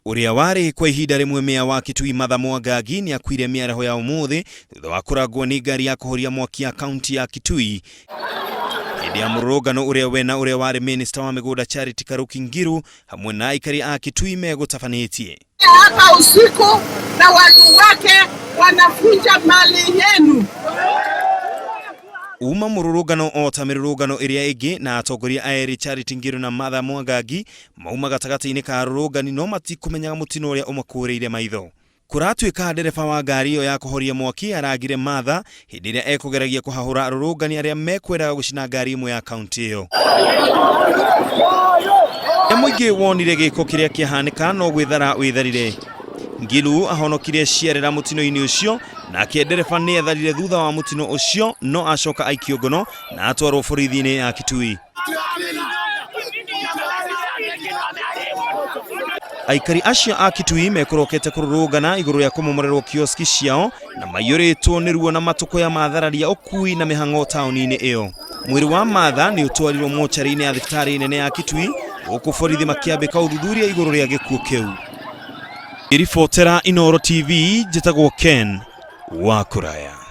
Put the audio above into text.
Uria wari kwa ihinda rimwe mea wa Kitui Martha Mwangangi ni akuire miaraho ya umuthi thutha wa kurangwo ni ngari ya kuhoria mwaki ya kaunti ya Kitui. Hindi ya mururungano uria wena uria wari minister wa migunda Charity Karuki Ngiru hamwe na aikari a Kitui megutafanĩtie. Hapa usiku na watu wake wanafunja mali yenu. Uma mururungano ota mirurungano iria ingi na atongoria aeri Charity Ngiru na Martha Mwangangi mauma gatagati-ini ka rurungani no matikumenyaga mutino uria umakureire maitho. Kuratuika ndereba wa ngari iyo ya kuhoria mwaki arangire Martha hindi iria ekugeragia kuhahura rurungani aria mekwiraga gucina ngari imwe ya kaunti iyo. Muingi wonire giko kiria kiahanika no gwithara witharire. Ngiru ahonokire ciarera mutino-ini ucio na ndereba ni etharire thutha wa mutino ucio no acoka aikio ngono na atwarwo borithi-ini ya Kitui. Aikari acio a Kitui mekurokete kururungana iguru ya kumomorerwo kioski ciao na maiyuritwo ni ruo na matuko ya mathararia ukui na mihango tauni-ini iyo. Mwiri wa Martha ni utwarirwo mochari-ini ya thibitari nene ya Kitui guku borithi makiambika uthuthuria iguru ria gikuo kiu. Iribotera Inooro TV, njitagwo Ken wa Kuraya.